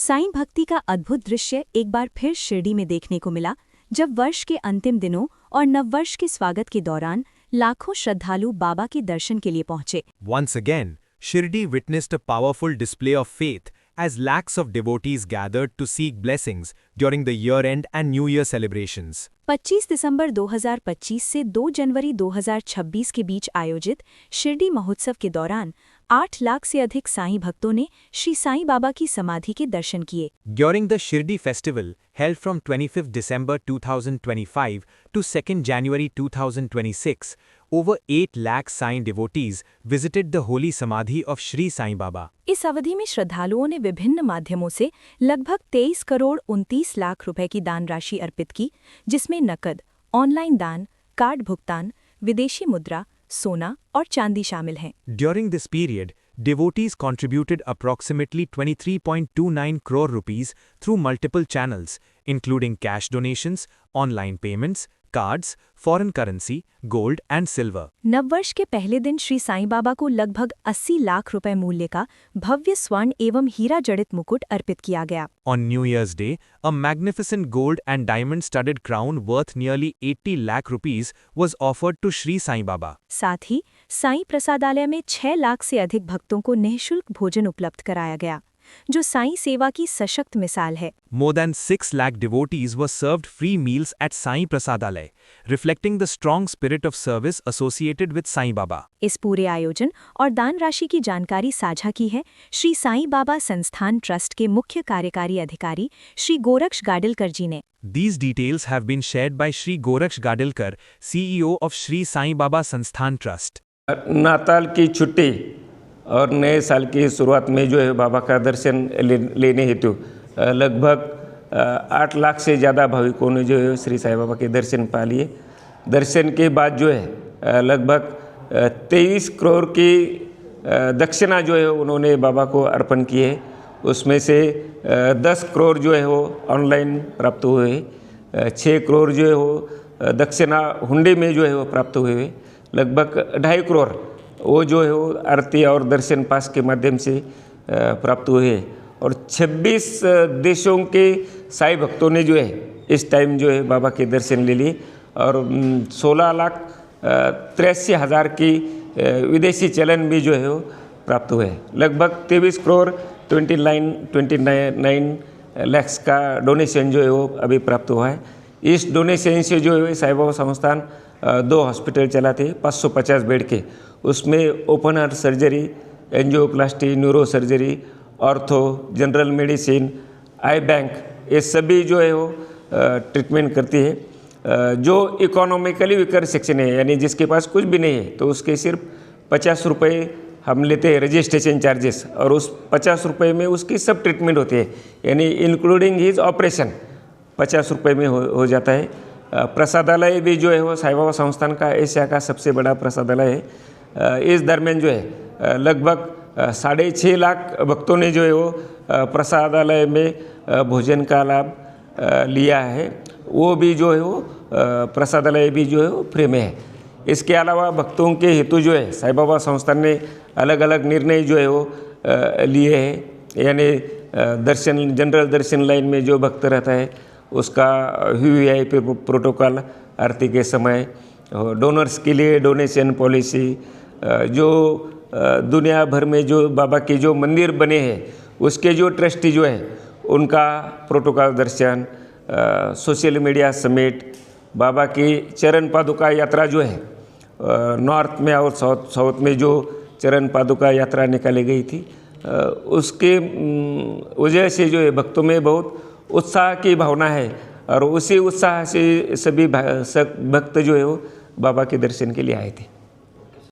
साईं भक्ति का अद्भुत दृश्य एक बार फिर शिरडी में देखने को मिला, जब वर्ष के अंतिम दिनों और नववर्ष के स्वागत के दौरान लाखों श्रद्धालु बाबा के दर्शन के लिए पहुंचे। Once again, Shirdi witnessed a powerful display of faith as lakhs of devotees gathered to seek blessings during the year-end and New Year celebrations. 25 दिसंबर 2025 से 2 जनवरी 2026 के बीच आयोजित शिरडी महोत्सव के दौरान 8 लाख से अधिक साईं भक्तों ने श्री साईं बाबा की समाधि के दर्शन किए। During the Shirdi festival, held from 25th December 2025 to 2nd January 2026, over 8 lakh Sai devotees visited the holy samadhi of Shri Sai Baba. इस अवधि में श्रद्धालुओं ने विभिन्न माध्यमों से लगभग 23 करोड़ 29 लाख रुपए की दान राशि अर्पित की, जिसमें नकद, ऑनलाइन दान, कार्ड भुगतान, विदेशी मुद्रा, सोना और चांदी शामिल हैं। During this period, devotees contributed approximately 23.29 crore rupees through multiple channels, including cash donations, online payments, cards, foreign currency, gold and silver. नववर्ष के पहले दिन श्री साईं बाबा को लगभग 80 लाख रुपए मूल्य का भव्य स्वर्ण एवं हीरा जड़ित मुकुट अर्पित किया गया। On New Year's Day, a magnificent gold and diamond-studded crown worth nearly 80 lakh rupees was offered to Shri Sai Baba. साथ ही साईं प्रसादालय में 6 लाख से अधिक भक्तों को निःशुल्क भोजन उपलब्ध कराया गया, जो साईं सेवा की सशक्त मिसाल है। More than 6 lakh devotees were served free meals at Sai Prasadalaya, reflecting the strong spirit of service associated with Sai Baba. इस पूरे आयोजन और दान राशि की जानकारी साझा की है श्री साईं बाबा संस्थान ट्रस्ट के मुख्य कार्यकारी अधिकारी श्री गोरक्ष गाडिलकर जी ने। These details have been shared by Shri Goraksh Gadilkar, CEO of Shri Sai Baba Sansthan Trust. नाताल की छुट्टी और नए साल की शुरुआत में जो है बाबा का दर्शन लेने हेतु लगभग 8 लाख से ज़्यादा भाविकों ने जो है श्री साईं बाबा के दर्शन पा लिए। दर्शन के बाद जो है लगभग 23 करोड़ की दक्षिणा जो है उन्होंने बाबा को अर्पण की है। उसमें से 10 करोड़ जो है वो ऑनलाइन प्राप्त हुए, 6 करोड़ जो है वो दक्षिणा हुंडी में जो है वो प्राप्त हुए, लगभग 2.5 करोड़ वो जो है वो आरती और दर्शन पास के माध्यम से प्राप्त हुए और 26 देशों के साईं भक्तों ने जो है इस टाइम जो है बाबा के दर्शन ले लिए और 16,83,000 की विदेशी चलन भी जो है वो प्राप्त हुए। लगभग 23 करोड़ 29 लाख का डोनेशन जो है वो अभी प्राप्त हुआ है। इस डोनेशन से जो है साईं बाबा संस्थान 2 हॉस्पिटल चलाते हैं 550 बेड के, उसमें open heart surgery, angioplasty, neuro surgery, ortho, general medicine, eye bank, ये सभी जो है वो ट्रीटमेंट करती है। जो इकोनॉमिकली वीकर सेक्शन है यानी जिसके पास कुछ भी नहीं है तो उसके सिर्फ 50 रुपये हम लेते हैं रजिस्ट्रेशन चार्जेस और उस 50 रुपये में उसकी सब ट्रीटमेंट होती है, यानी इंक्लूडिंग हिज ऑपरेशन 50 रुपये में हो जाता है। प्रसादालय भी जो है वो साईं बाबा संस्थान का एशिया का सबसे बड़ा प्रसादालय है। इस दरमियान जो है लगभग 6.5 लाख भक्तों ने जो है वो प्रसादालय में भोजन का लाभ लिया है। वो भी जो है वो प्रसादालय भी जो है वो फ्री में है। इसके अलावा भक्तों के हेतु जो है साईं बाबा संस्थान ने अलग अलग निर्णय जो है वो लिए हैं, यानी दर्शन जनरल दर्शन लाइन में जो भक्त रहता है उसका वीवीआईपी प्रोटोकॉल आरती के समय, डोनर्स के लिए डोनेशन पॉलिसी, जो दुनिया भर में जो बाबा के जो मंदिर बने हैं उसके जो ट्रस्टी जो है उनका प्रोटोकॉल दर्शन, सोशल मीडिया समेट, बाबा की चरण पादुका यात्रा जो है नॉर्थ में और साउथ में जो चरण पादुका यात्रा निकाली गई थी उसके वजह से जो है भक्तों में बहुत उत्साह की भावना है और उसी उत्साह से सभी भक्त जो है वो बाबा के दर्शन के लिए आए थे।